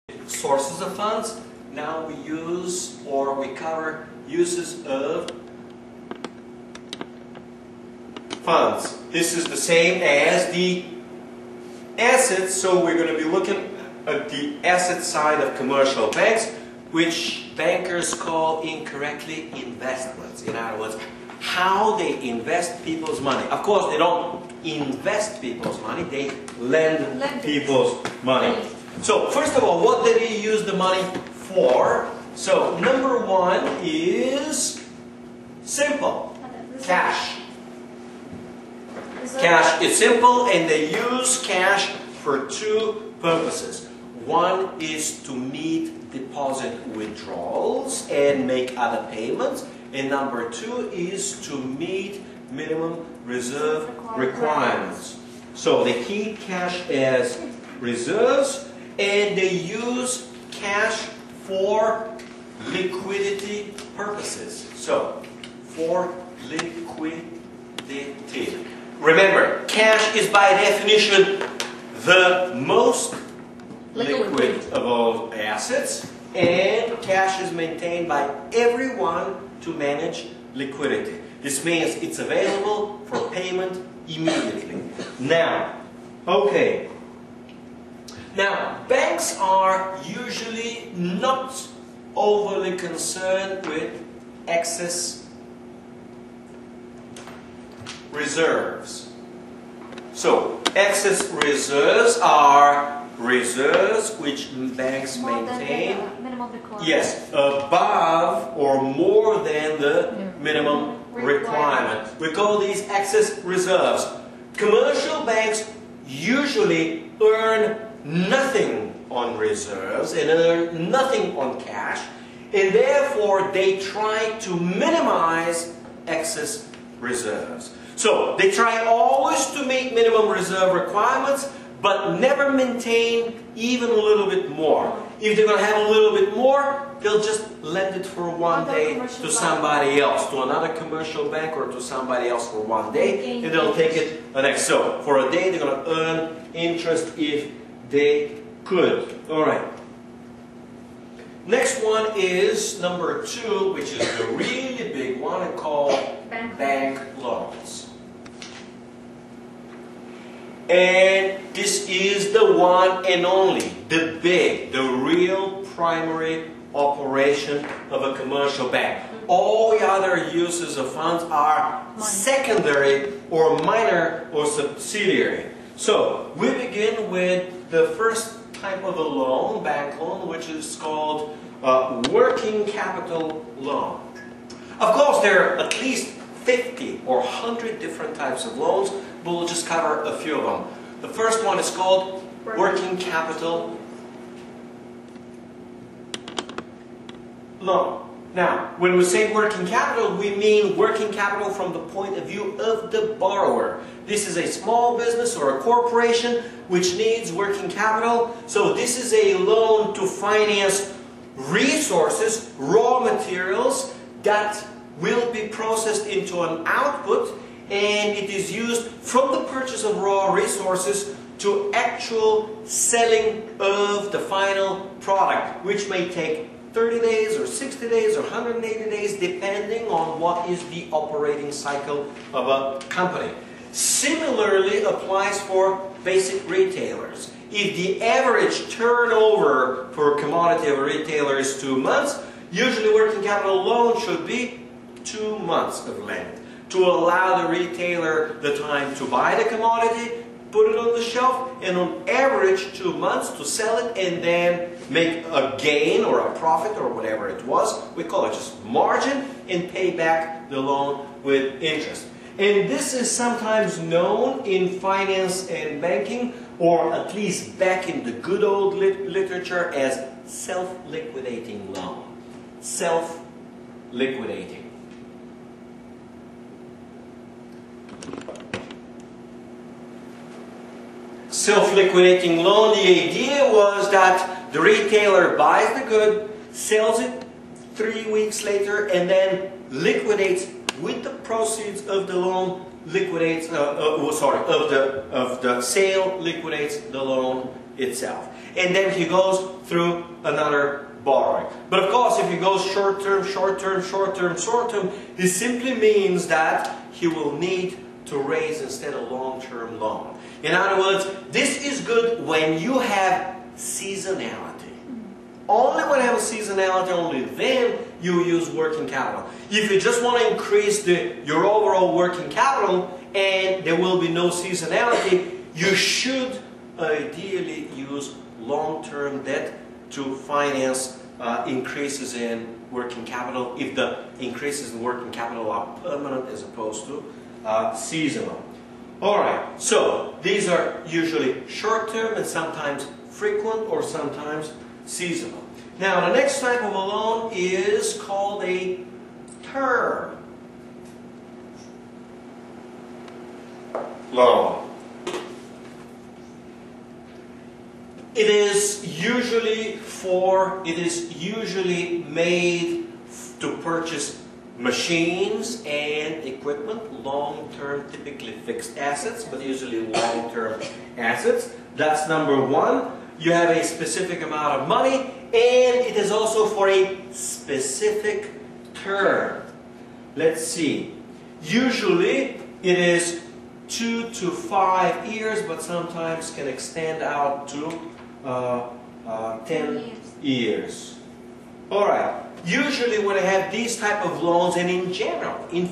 sources of funds. Now we use or we cover uses of funds. This is the same as the assets, so we're going to be looking at the asset side of commercial banks, which bankers call incorrectly investments. In other words, how they invest people's money. Of course, they don't invest people's money, they lend people's money. So, first of all, what did he use the money for? So, number one is simple. Cash. Cash is simple, and they use cash for two purposes. One is to meet deposit withdrawals and make other payments. And number two is to meet minimum reserve requirements. So they keep cash as reserves, and they use cash for liquidity purposes. So, for liquidity. Remember, cash is by definition the most liquid of all assets, and cash is maintained by everyone to manage liquidity. This means it's available for payment immediately. Now, okay. Now, banks are usually not overly concerned with excess reserves. So, excess reserves are reserves which banks maintain, yes, above or more than the minimum requirement. We call these excess reserves. Commercial banks usually earn nothing on reserves and earn nothing on cash, and therefore they try to minimize excess reserves. So they try always to meet minimum reserve requirements, but never maintain even a little bit more. If they're going to have a little bit more, they'll just lend it for one day to somebody else, to another commercial bank or to somebody else for one day, and they'll take it the next. So for a day they're going to earn interest if they could. Alright. Next one is number two, which is the really big one called bank loans. And this is the one and only, the big, the real primary operation of a commercial bank. All the other uses of funds are secondary or minor or subsidiary. So we begin with the first type of a loan, bank loan, which is called working capital loan. Of course, there are at least 50 or 100 different types of loans, but we'll just cover a few of them. The first one is called working capital loan. Now, when we say working capital, we mean working capital from the point of view of the borrower. This is a small business or a corporation which needs working capital. So this is a loan to finance resources, raw materials that will be processed into an output, and it is used from the purchase of raw resources to actual selling of the final product, which may take 30 days or 60 days or 180 days depending on what is the operating cycle of a company. Similarly applies for basic retailers. If the average turnover for a commodity of a retailer is 2 months, usually working capital loan should be 2 months of length to allow the retailer the time to buy the commodity, put it on the shelf, and on average 2 months to sell it and then make a gain or a profit or whatever it was. We call it just margin, and pay back the loan with interest. And this is sometimes known in finance and banking, or at least back in the good old literature, as self-liquidating loan. Self-liquidating. Self-liquidating loan, the idea was that the retailer buys the good, sells it 3 weeks later, and then liquidates with the proceeds of the loan, liquidates, of the sale, liquidates the loan itself. and then he goes through another borrowing. But of course, if he goes short term, short term, short term, short term, this simply means that he will need to raise instead a long-term loan. In other words, this is good when you have seasonality. Only when you have a seasonality, only then you use working capital. If you just want to increase your overall working capital and there will be no seasonality, you should ideally use long-term debt to finance increases in working capital if the increases in working capital are permanent as opposed to seasonal. Alright, so these are usually short-term and sometimes frequent or sometimes seasonal. Now the next type of a loan is called a term loan. It is usually made to purchase machines and equipment, long-term, typically fixed assets, but usually long-term assets. That's number one. You have a specific amount of money, and it is also for a specific term. Let's see. Usually it is 2 to 5 years, but sometimes can extend out to 10 years. Alright, usually when I have these type of loans, and in general, in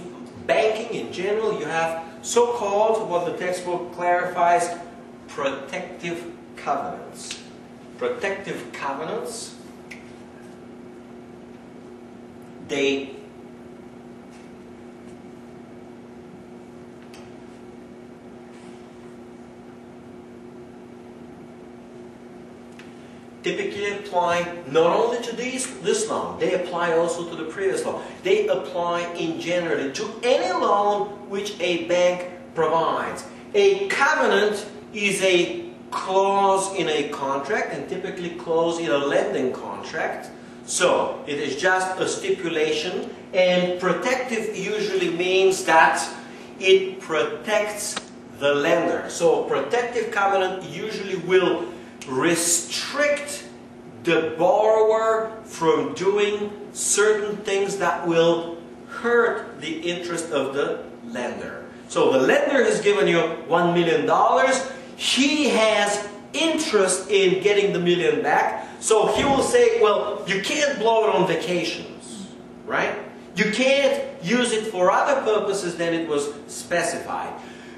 banking in general, you have so-called, what the textbook clarifies, protective covenants. Protective covenants, they typically apply not only to this loan, they apply also to the previous loan. They apply in general to any loan which a bank provides. A covenant is a clause in a contract, and typically clause in a lending contract. So it is just a stipulation, and protective usually means that it protects the lender. So protective covenant usually will restrict the borrower from doing certain things that will hurt the interest of the lender. So the lender has given you $1 million. He has interest in getting the million back. So he will say, well, you can't blow it on vacations, right? You can't use it for other purposes than it was specified.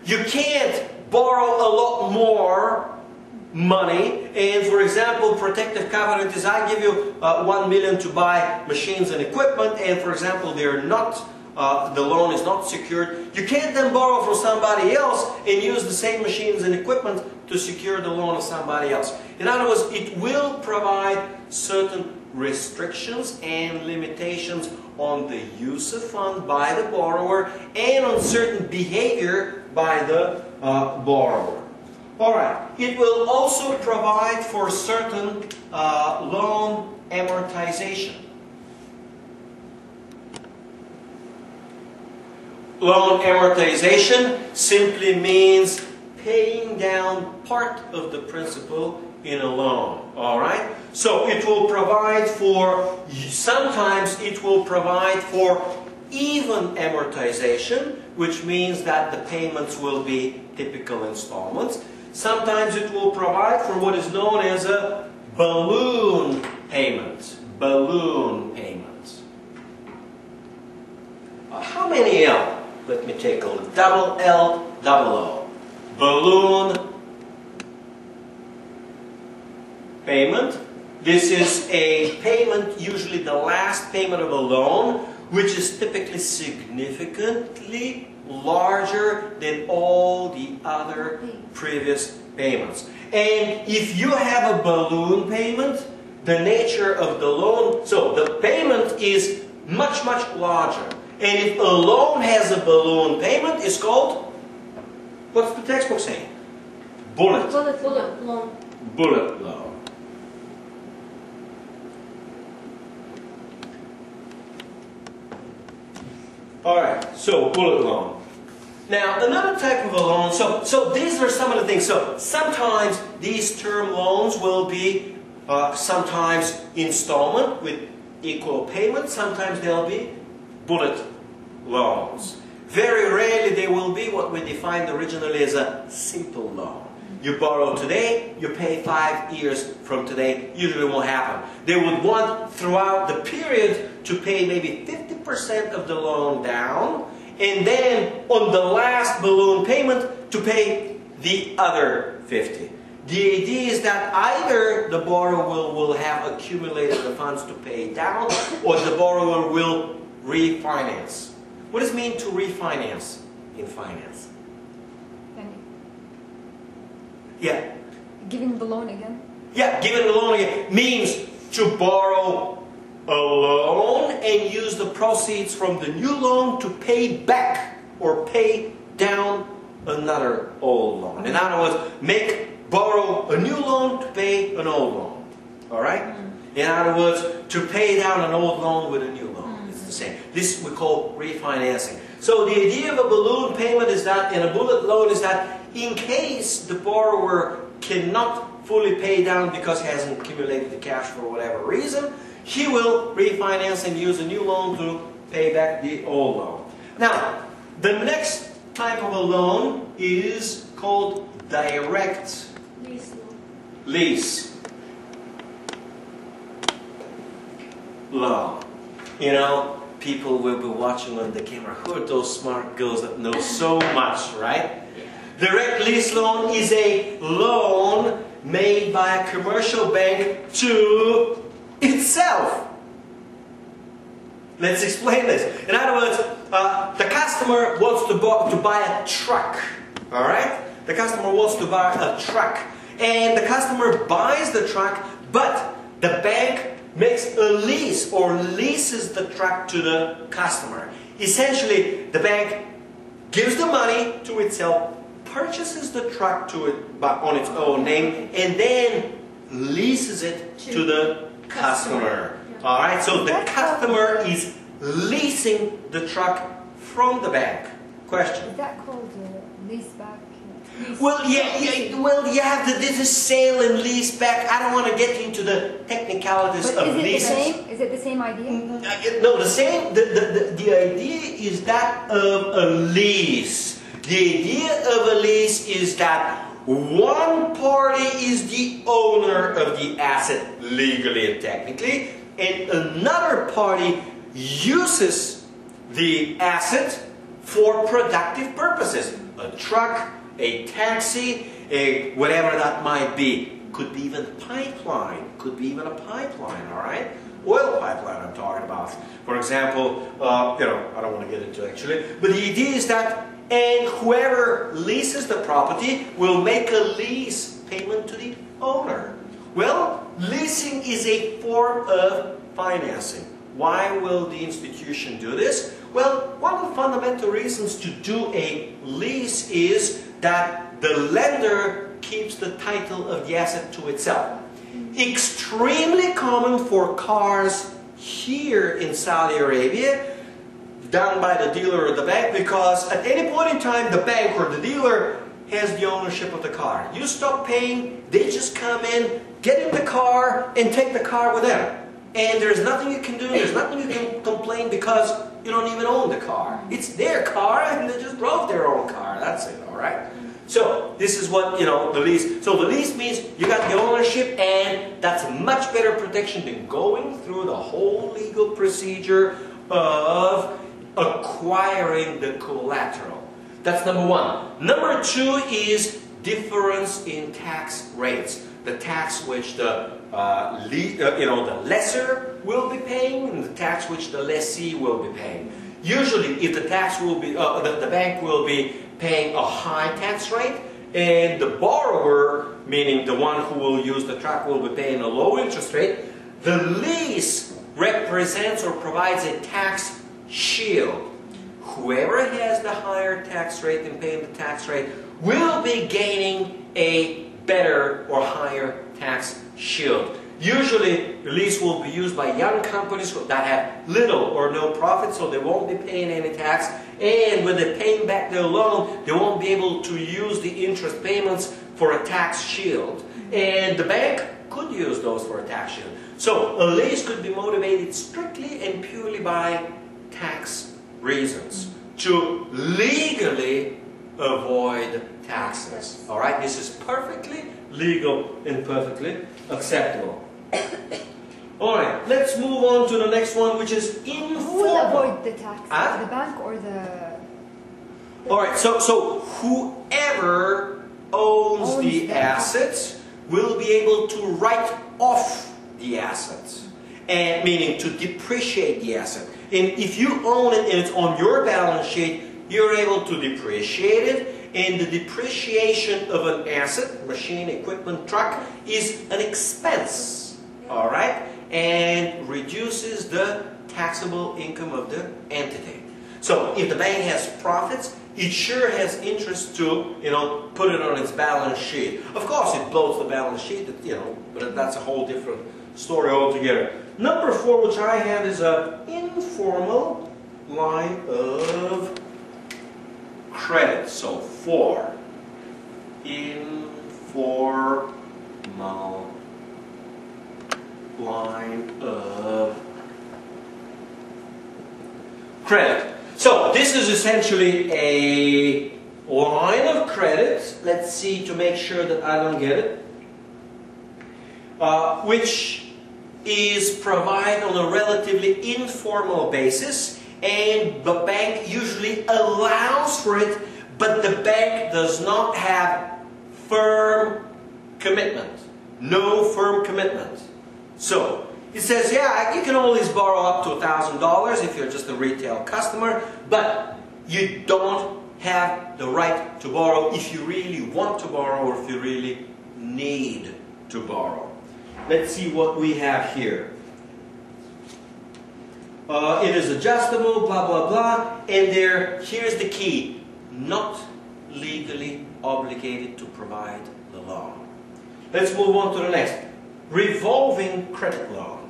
You can't borrow a lot more money, and for example, protective covenant is I give you $1 million to buy machines and equipment, and for example, they're not, the loan is not secured. You can't then borrow from somebody else and use the same machines and equipment to secure the loan of somebody else. In other words, it will provide certain restrictions and limitations on the use of funds by the borrower and on certain behavior by the borrower. Alright, it will also provide for certain loan amortization. Loan amortization simply means paying down part of the principal in a loan. Alright? So it will provide for, sometimes it will provide for even amortization, which means that the payments will be typical installments. Sometimes it will provide for what is known as a balloon payment. Balloon payment. How many L? Let me take a look. Double L, double O. Balloon payment. This is a payment, usually the last payment of a loan, which is typically significantly larger than all the other previous payments. And if you have a balloon payment, the nature of the loan, so the payment is much, much larger. And if a loan has a balloon payment, it's called, what's the textbook saying? Bullet. Bullet loan. Bullet loan. Alright, so bullet loan. Now, another type of a loan, so these are some of the things. So sometimes these term loans will be sometimes installment with equal payment. Sometimes they'll be bullet loans. Very rarely they will be what we defined originally as a simple loan. You borrow today, you pay 5 years from today. Usually won't happen. They would want throughout the period to pay maybe 50% of the loan down, and then on the last balloon payment to pay the other 50. The idea is that either the borrower will have accumulated the funds to pay down, or the borrower will refinance. What does it mean to refinance in finance? Yeah. Giving the loan again? Yeah, giving the loan again means to borrow a loan and use the proceeds from the new loan to pay back or pay down another old loan. In other words, borrow a new loan to pay an old loan. Alright? In other words, to pay down an old loan with a new loan. It's the same. This we call refinancing. So the idea of a balloon payment is that, and a bullet loan is that, in case the borrower cannot fully pay down because he hasn't accumulated the cash for whatever reason, he will refinance and use a new loan to pay back the old loan. Now, the next type of a loan is called direct lease loan. You know, people will be watching on the camera. Who are those smart girls that know so much, right? Direct lease loan is a loan made by a commercial bank to itself. Let's explain this. In other words, the customer wants to buy a truck. Alright? The customer wants to buy a truck. And the customer buys the truck, but the bank makes a lease or leases the truck to the customer. Essentially, the bank gives the money to itself, purchases the truck on its own name, and then leases it to the customer. Alright, so the customer is leasing the truck from the bank. Question? Is that called lease back? Well, yeah. This is sale and lease back. I don't want to get into the technicalities of leases. Is it the same idea? No, the same. The idea is that of a lease. The idea of a lease is that one party is the owner of the asset legally and technically, and another party uses the asset for productive purposes. A truck, a taxi, whatever that might be. Could be even pipeline. Could be even a pipeline, alright? Oil pipeline I'm talking about. For example, I don't want to get into actually, but the idea is that, and whoever leases the property will make a lease payment to the owner. Well, leasing is a form of financing. Why will the institution do this? Well, one of the fundamental reasons to do a lease is that the lender keeps the title of the asset to itself. Extremely common for cars here in Saudi Arabia, done by the dealer or the bank, because at any point in time the bank or the dealer has the ownership of the car. You stop paying, they just come in, get in the car, and take the car with them. And there's nothing you can do, there's nothing you can complain because you don't even own the car. It's their car and they just drove their own car. That's it, alright? So this is what, the lease. So the lease means you got the ownership, and that's a much better protection than going through the whole legal procedure of acquiring the collateral. That's number one. Number two is difference in tax rates. The tax which the lessor will be paying, and the tax which the lessee will be paying. Usually, if the tax will be, the bank will be paying a high tax rate, and the borrower, meaning the one who will use the truck, will be paying a low interest rate, the lease represents or provides a tax shield. Whoever has the higher tax rate and paying the tax rate will be gaining a better or higher tax shield. Usually, the lease will be used by young companies that have little or no profit, so they won't be paying any tax. And when they're paying back their loan, they won't be able to use the interest payments for a tax shield. And the bank could use those for a tax shield. So a lease could be motivated strictly and purely by tax reasons to legally avoid taxes. All right, this is perfectly legal and perfectly acceptable. All right, let's move on to the next one, which is informal. Who will avoid the tax? Huh? The bank or the... All right, so whoever owns the assets will be able to write off the assets, and meaning to depreciate the asset. And if you own it and it's on your balance sheet, you're able to depreciate it. And the depreciation of an asset, machine, equipment, truck, is an expense, all right, and reduces the taxable income of the entity. So if the bank has profits, it sure has interest to, put it on its balance sheet. Of course, it blows the balance sheet, but that's a whole different story altogether. Number 4, which I have, is an informal line of credit. So 4, informal line of credit. So this is essentially a line of credit. Let's see to make sure that I don't get it. Which is provided on a relatively informal basis, and the bank usually allows for it, but the bank does not have firm commitment. No firm commitment. So it says, yeah, you can always borrow up to $1,000 if you're just a retail customer, but you don't have the right to borrow if you really want to borrow or if you really need to borrow. Let's see what we have here. It is adjustable, blah, blah, blah, and here's the key: not legally obligated to provide the loan. Let's move on to the next. Revolving credit loan.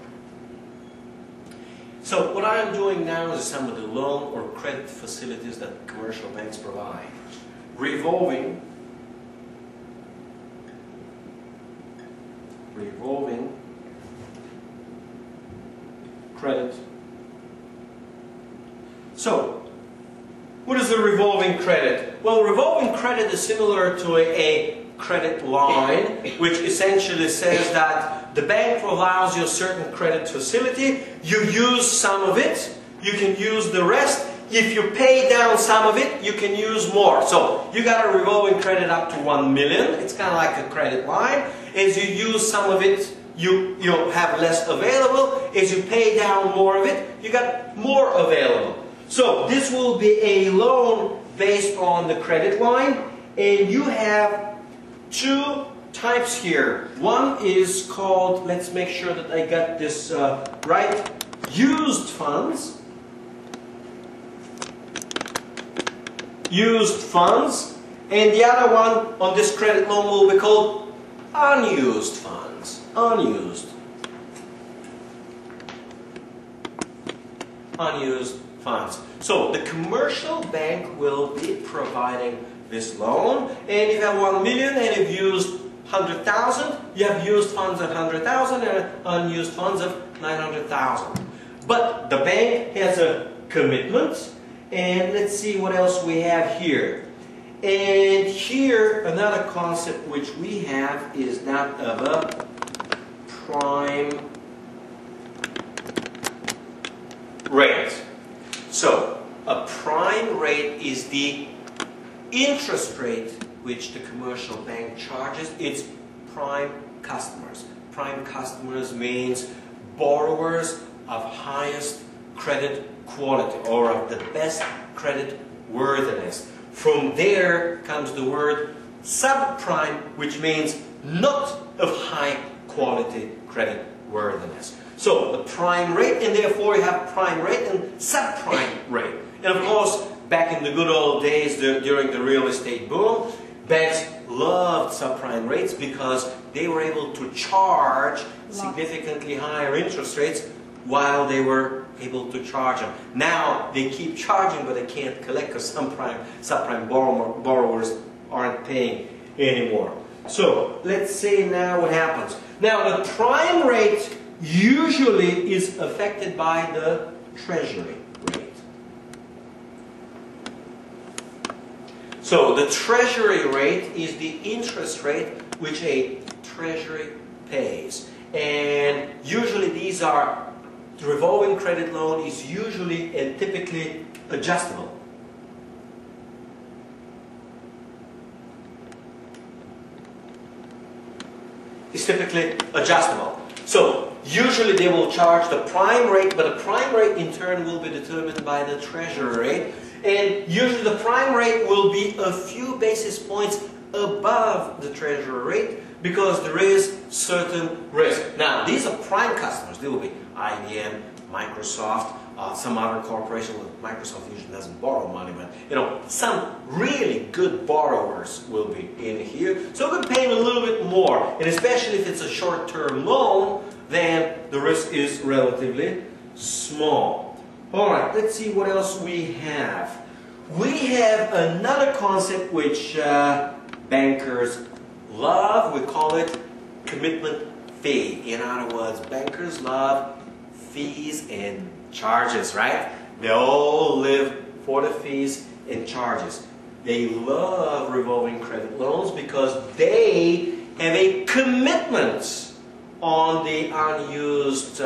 So what I am doing now is some of the loan or credit facilities that commercial banks provide. Revolving credit. So, what is a revolving credit? Well, revolving credit is similar to a credit line, which essentially says that the bank allows you a certain credit facility, you use some of it, you can use the rest. If you pay down some of it, you can use more. So you got a revolving credit up to 1 million. It's kind of like a credit line. As you use some of it, you have less available. As you pay down more of it, you got more available. So this will be a loan based on the credit line, and you have 2 types here. One is called, let's make sure that I got this right, used funds. Used funds, and the other one on this credit loan will be called unused funds. Unused funds. So the commercial bank will be providing this loan, and if you have 1 million and you've used 100,000, you have used funds of 100,000 and unused funds of 900,000. But the bank has a commitment. And let's see what else we have here. And here, another concept which we have is that of a prime rate. So, a prime rate is the interest rate which the commercial bank charges its prime customers. Prime customers means borrowers of highest credit quality, or of the best credit worthiness. From there comes the word subprime, which means not of high quality credit worthiness. So the prime rate, and therefore you have prime rate and subprime rate. And of course, back in the good old days during the real estate boom, banks loved subprime rates because they were able to charge significantly higher interest rates while they were able to charge them. Now they keep charging, but they can't collect because some subprime borrowers aren't paying anymore. So let's say now what happens. Now the prime rate usually is affected by the Treasury rate. So the Treasury rate is the interest rate which a Treasury pays. And usually these are, the revolving credit loan is usually and typically adjustable. It's typically adjustable. So usually they will charge the prime rate, but the prime rate in turn will be determined by the Treasury rate. And usually the prime rate will be a few basis points above the Treasury rate because there is certain risk. Now these are prime customers. They will be IBM, Microsoft, some other corporation. Microsoft usually doesn't borrow money, but you know, some really good borrowers will be in here. So we're paying a little bit more, and especially if it's a short-term loan, then the risk is relatively small. All right, let's see what else we have. We have another concept which bankers love. We call it commitment fee. In other words, bankers love fees and charges, right? They all live for the fees and charges. They love revolving credit loans because they have a commitment on the unused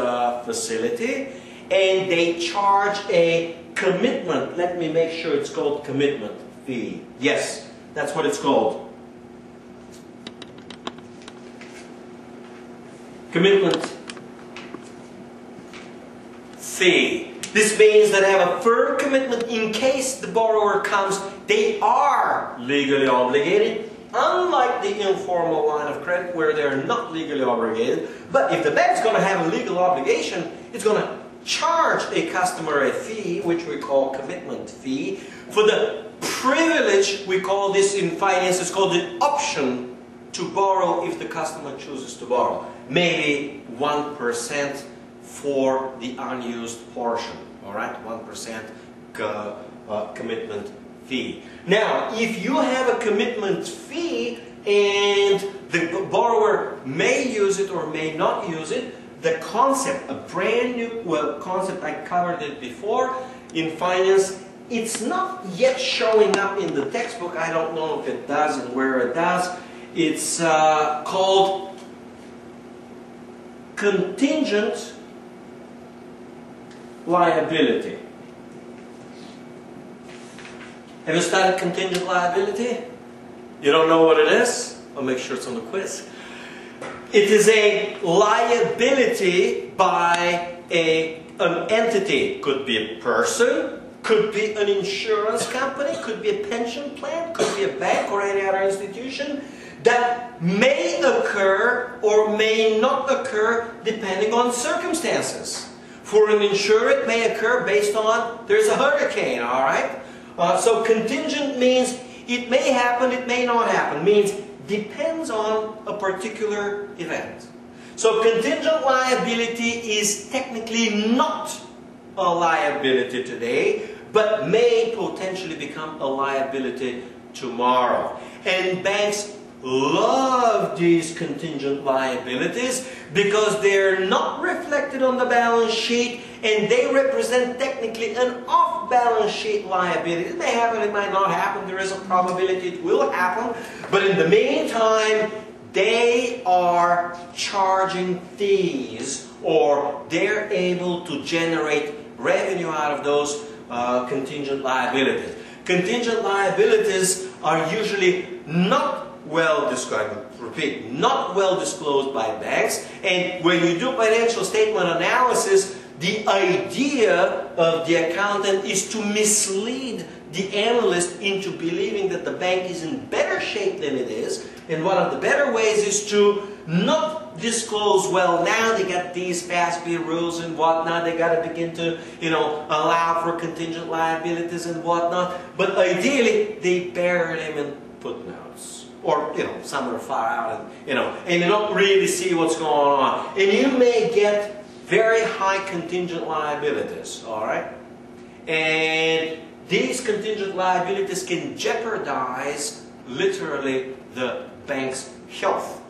facility, and they charge a commitment. Let me make sure it's called commitment fee. Yes, that's what it's called. Commitment fee. This means that they have a firm commitment in case the borrower comes. They are legally obligated, unlike the informal line of credit where they're not legally obligated. But if the bank's going to have a legal obligation, it's going to charge a customer a fee, which we call commitment fee. For the privilege, we call this in finance, it's called the option to borrow if the customer chooses to borrow. Maybe 1% for the unused portion. All right, 1% commitment fee. Now, if you have a commitment fee and the borrower may use it or may not use it, the concept, a brand new concept, I covered it before in finance, it's not yet showing up in the textbook. I don't know if it does and where it does. It's called contingent liability. Have you studied contingent liability? You don't know what it is? I'll make sure it's on the quiz. It is a liability by an entity. Could be a person, could be an insurance company, could be a pension plan, could be a bank or any other institution that may occur or may not occur depending on circumstances. For an insurer, it may occur based on there's a hurricane, all right? So contingent means it may happen, it may not happen. Means depends on a particular event. So contingent liability is technically not a liability today, but may potentially become a liability tomorrow. And banks love these contingent liabilities because they're not reflected on the balance sheet and they represent technically an off-balance sheet liability. It may happen, it might not happen, there is a probability it will happen, but in the meantime they are charging fees or they're able to generate revenue out of those contingent liabilities. Contingent liabilities are usually not well described, repeat, not well disclosed by banks, and when you do financial statement analysis, the idea of the accountant is to mislead the analyst into believing that the bank is in better shape than it is, and one of the better ways is to not disclose, well, now they got these FASB rules and whatnot, they got to begin to, allow for contingent liabilities and whatnot, but ideally, they bury them in footnotes. Or, somewhere far out, and you don't really see what's going on. And you may get very high contingent liabilities, all right? And these contingent liabilities can jeopardize literally the bank's health,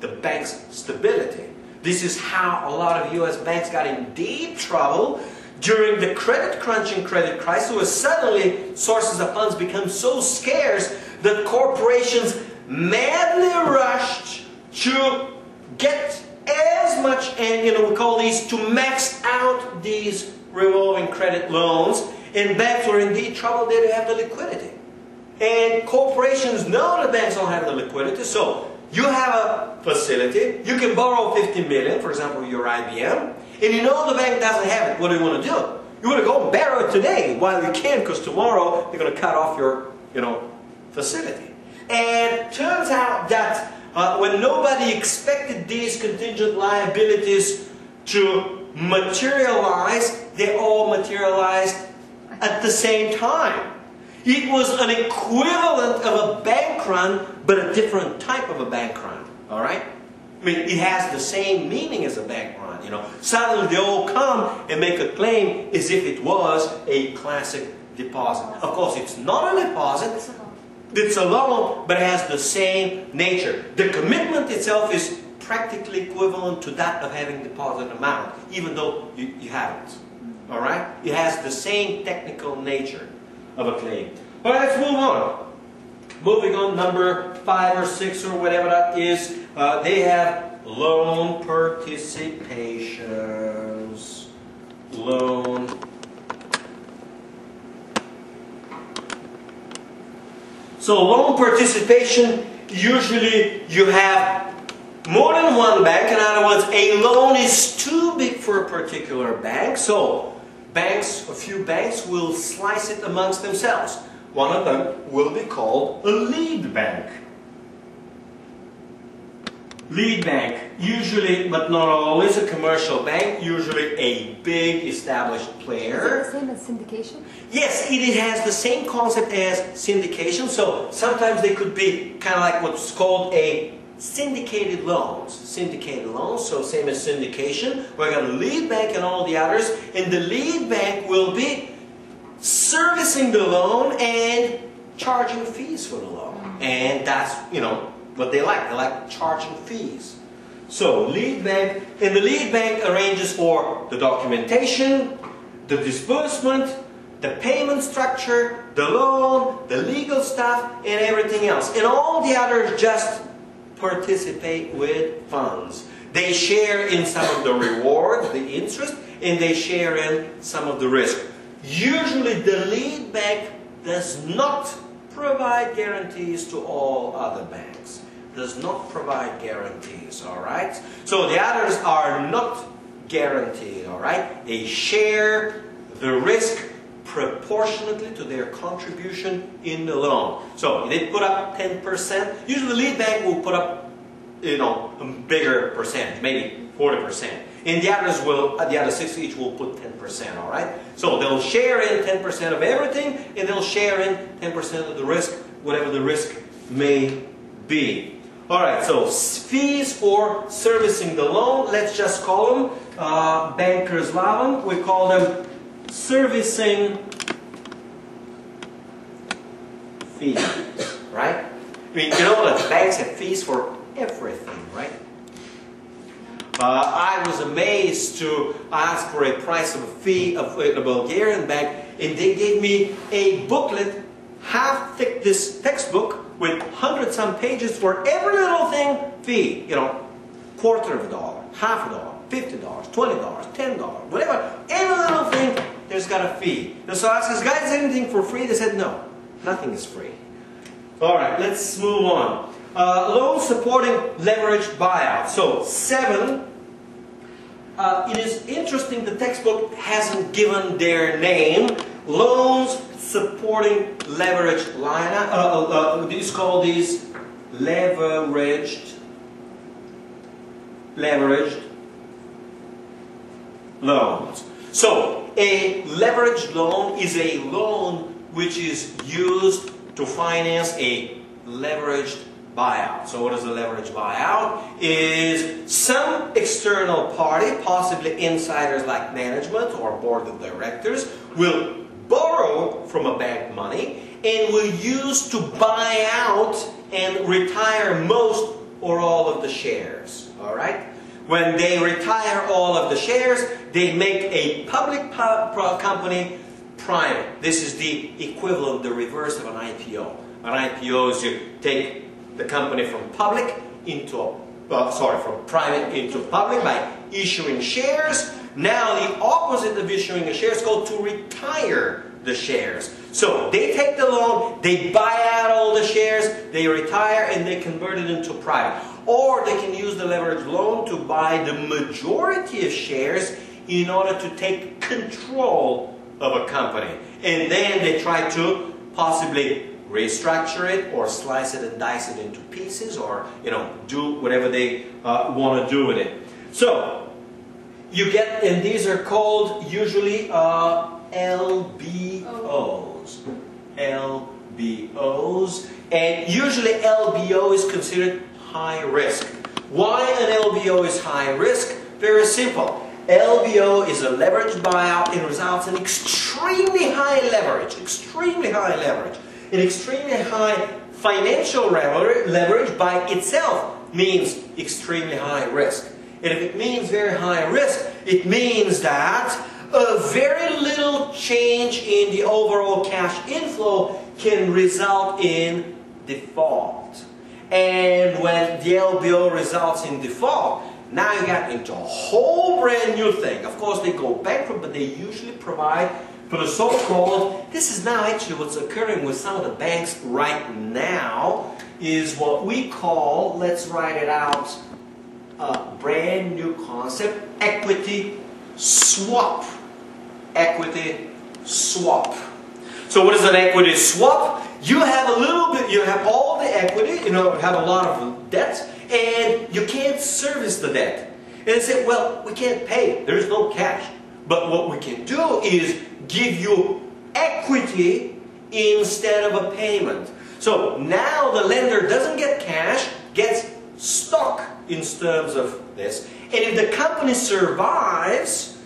the bank's stability. This is how a lot of US banks got in deep trouble during the credit crunch and credit crisis, where suddenly sources of funds become so scarce that corporations madly rushed to get as much, and we call these to max out these revolving credit loans, and banks were in deep trouble. They didn't have the liquidity. And corporations know the banks don't have the liquidity, so you have a facility, you can borrow 50 million, for example, your IBM, and you know the bank doesn't have it. What do you want to do? You want to go borrow it today while you can, because tomorrow they're going to cut off your, facility. And turns out that when nobody expected these contingent liabilities to materialize, they all materialized at the same time. It was an equivalent of a bank run, but a different type of a bank run. All right? I mean, it has the same meaning as a bank run. Suddenly they all come and make a claim as if it was a classic deposit. Of course, it's not a deposit. It's a loan, but it has the same nature. The commitment itself is practically equivalent to that of having deposit amount, even though you haven't. All right? It has the same technical nature of a claim. All right, let's move on. Moving on, number 5 or 6 or whatever that is, they have loan participations. Loan. So loan participation, usually you have more than one bank. In other words, a loan is too big for a particular bank. So banks, a few banks will slice it amongst themselves. One of them will be called a lead bank. Lead bank, usually, but not always, a commercial bank, usually a big established player. Is it the same as syndication? Yes, it has the same concept as syndication. So sometimes they could be kind of like what's called a syndicated loans. Syndicated loans, so same as syndication. We're going to lead bank and all the others, and the lead bank will be servicing the loan and charging fees for the loan. And that's, what they like. They like charging fees. So lead bank, and the lead bank arranges for the documentation, the disbursement, the payment structure, the loan, the legal stuff, and everything else. And all the others just participate with funds. They share in some of the reward, the interest, and they share in some of the risk. Usually the lead bank does not provide guarantees to all other banks. Does not provide guarantees, all right? So the others are not guaranteed, all right? They share the risk proportionately to their contribution in the loan. So they put up 10%. Usually the lead bank will put up, a bigger percentage, maybe 40%. And the others will, the other 6 each will put 10%, all right? So they'll share in 10% of everything, and they'll share in 10% of the risk, whatever the risk may be. All right, so fees for servicing the loan, let's just call them, bankers love them, we call them servicing fees, right? I mean, that banks have fees for everything, right? I was amazed to ask for a price of a fee of a Bulgarian bank, and they gave me a booklet, half thick, this textbook, with 100-some pages for every little thing, fee, quarter of a dollar, half a dollar, $50, $20, $10, whatever, every little thing, there's got a fee. And so I asked, guys, is anything for free? They said, no, nothing is free. All right, let's move on. Loans supporting leveraged buyout. So 7, it is interesting the textbook hasn't given their name. Loans supporting leveraged these call these leveraged loans. So a leveraged loan is a loan which is used to finance a leveraged buyout. So what is the leverage buyout? Is some external party, possibly insiders like management or board of directors, will borrow from a bank money and will use to buy out and retire most or all of the shares. All right? When they retire all of the shares, they make a public company private. This is the equivalent, the reverse of an IPO. An IPO is you take the company from public into from private into public by issuing shares. Now the opposite of issuing the shares is called to retire the shares. So they take the loan, they buy out all the shares, they retire, and they convert it into private. Or they can use the leverage loan to buy the majority of shares in order to take control of a company. And then they try to possibly restructure it or slice it and dice it into pieces, or do whatever they want to do with it. So you get, and these are called usually LBOs. LBOs. And usually LBO is considered high risk. Why an LBO is high risk? Very simple. LBO is a leveraged buyout and results in extremely high leverage. Extremely high leverage. An extremely high financial leverage by itself means extremely high risk. And if it means very high risk, it means that a very little change in the overall cash inflow can result in default. And when the LBO results in default, now you got into a whole brand new thing. Of course, they go bankrupt, but they usually provide for the so-called, this is now actually what's occurring with some of the banks right now, is what we call, let's write it out, a brand new concept, equity swap. Equity swap. So what is an equity swap? You have a little bit, you have all the equity, have a lot of debt, and you can't service the debt. And they say, well, we can't pay, there's no cash. But what we can do is give you equity instead of a payment. So now the lender doesn't get cash, gets stock in terms of this. And if the company survives,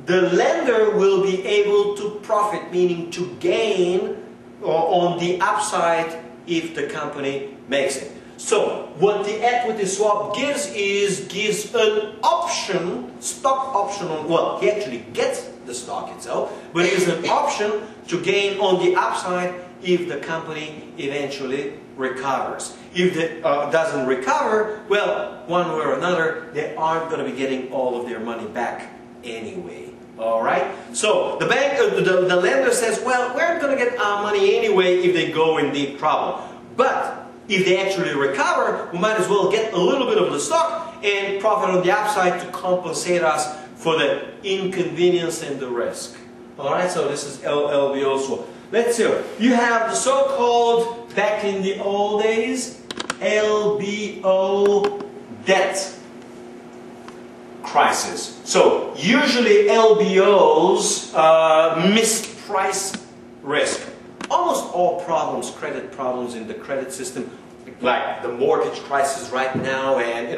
the lender will be able to profit, meaning to gain on the upside if the company makes it. So what the equity swap gives an option, stock option on, well, he actually gets the stock itself, but it is an option to gain on the upside if the company eventually recovers. If it doesn't recover, well, one way or another, they aren't going to be getting all of their money back anyway. All right? So the bank, the lender says, well, we're going to get our money anyway if they go in deep trouble. But if they actually recover, we might as well get a little bit of the stock and profit on the upside to compensate us for the inconvenience and the risk. Alright, so this is LBO swap. Let's see. You have the so-called, back in the old days, LBO debt crisis. So usually LBOs misprice risk. Almost all problems, credit problems in the credit system, like the mortgage crisis right now, and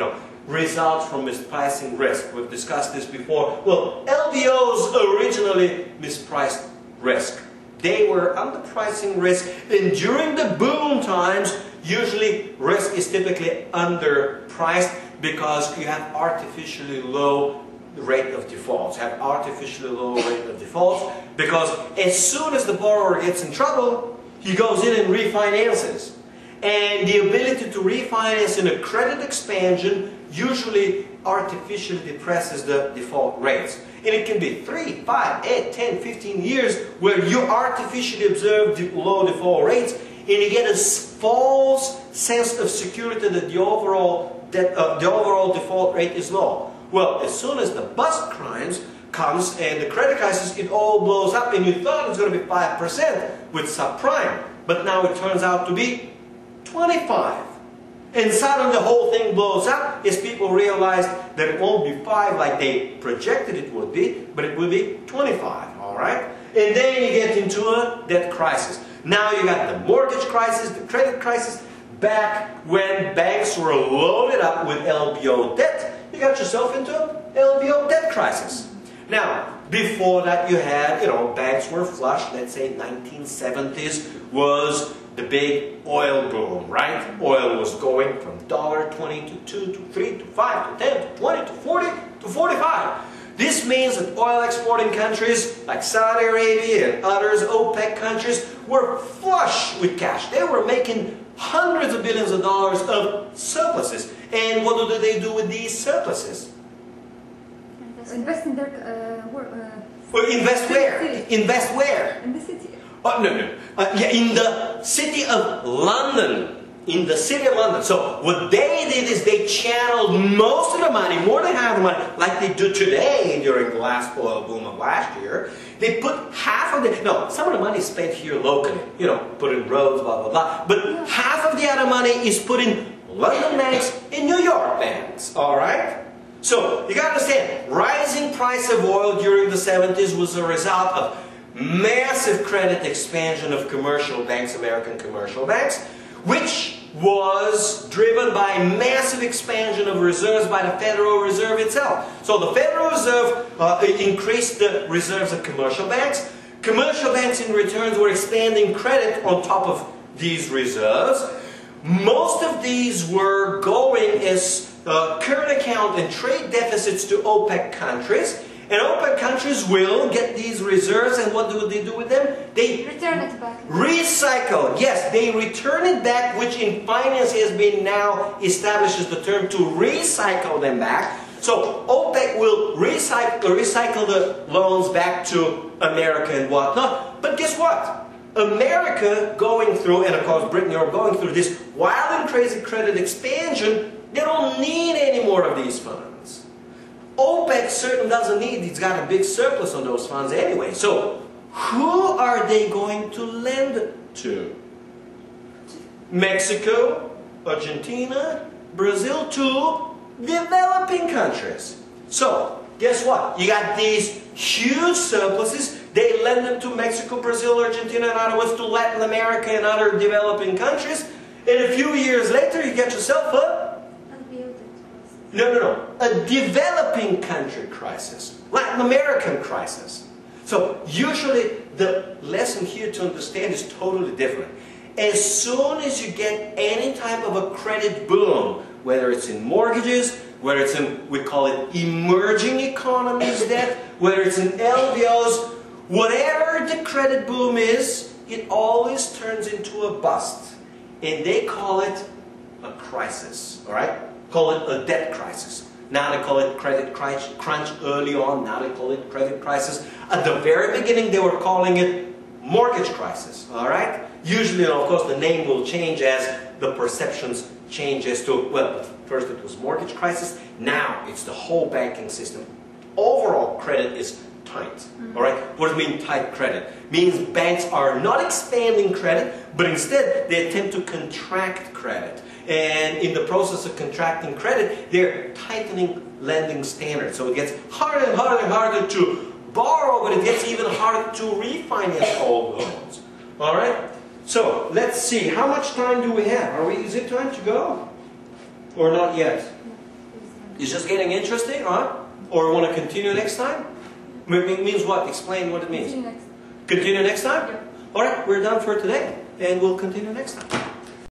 results from mispricing risk. We've discussed this before. Well, LBOs originally mispriced risk. They were underpricing risk, and during the boom times, usually risk is typically underpriced because you have artificially low rate of defaults, have artificially low rate of defaults, because as soon as the borrower gets in trouble, he goes in and refinances. And the ability to refinance in a credit expansion usually artificially depresses the default rates. And it can be 3, 5, 8, 10, 15 years where you artificially observe low default rates, and you get a false sense of security that the overall default rate is low. Well, as soon as the bust comes and the credit crisis, it all blows up, and you thought it was going to be 5% with subprime, but now it turns out to be 25. And suddenly the whole thing blows up as people realize that it won't be 5 like they projected it would be, but it will be 25, all right? And then you get into a debt crisis. Now you got the mortgage crisis, the credit crisis, back when banks were loaded up with LBO debt, you got yourself into an LBO debt crisis. Now, before that you had, banks were flush. Let's say 1970s was the big oil boom, right? Oil was going from $1.20 to $2 to $3 to $5 to $10 to $20 to $40 to $45. This means that oil exporting countries like Saudi Arabia and others, OPEC countries, were flush with cash. They were making hundreds of billions of dollars of surpluses. And what do they do with these surpluses? Invest in their Well, invest where? Invest where? in the city. Oh, no. Yeah, in the city of London. In the city of London. So what they did is they channeled most of the money, more than half the money, like they do today during the last oil boom of last year. They put half of the, some of the money is spent here locally, put in roads, blah, blah, blah. But half of the other money is put in London banks, in New York banks, all right? So you got to understand, rising price of oil during the 70s was a result of massive credit expansion of commercial banks, American commercial banks, which was driven by massive expansion of reserves by the Federal Reserve itself. So the Federal Reserve increased the reserves of commercial banks. Commercial banks in return were expanding credit on top of these reserves. Most of these were going as current account and trade deficits to OPEC countries. And OPEC countries will get these reserves, and what do they do with them? They return it back. Recycle. Yes, they return it back, which in finance has been now established as the term to recycle them back. So OPEC will recycle the loans back to America and whatnot. But guess what? America going through, and of course Britain, Europe going through this wild and crazy credit expansion, they don't need any more of these funds. OPEC certainly doesn't need, it's got a big surplus on those funds anyway. So, who are they going to lend to? Mexico, Argentina, Brazil, to developing countries. So, guess what? You got these huge surpluses. They lend them to Mexico, Brazil, Argentina, and other ones to Latin America and other developing countries. And a few years later, you get yourself a a developing country crisis, Latin American crisis. So usually the lesson here to understand is totally different. As soon as you get any type of a credit boom, whether it's in mortgages, whether it's in, we call it emerging economies debt, whether it's in LBOs, whatever the credit boom is, it always turns into a bust. And they call it a crisis, all right? Call it a debt crisis. Now they call it credit crunch early on. Now they call it credit crisis. At the very beginning they were calling it mortgage crisis. Alright? Usually, of course, the name will change as the perceptions change as to, well, first it was mortgage crisis. Now it's the whole banking system. Overall credit is tight. Alright? What does it mean tight credit? Means banks are not expanding credit, but instead they attempt to contract credit. And in the process of contracting credit, they're tightening lending standards. So it gets harder and harder and harder to borrow, but it gets even harder to refinance old loans. Alright? So, let's see. How much time do we have? Is it time to go? Or not yet? It's just getting interesting, huh? Or want to continue next time? It means what? Explain what it means. Continue next. Continue next time? Yeah. Alright, we're done for today. And we'll continue next time.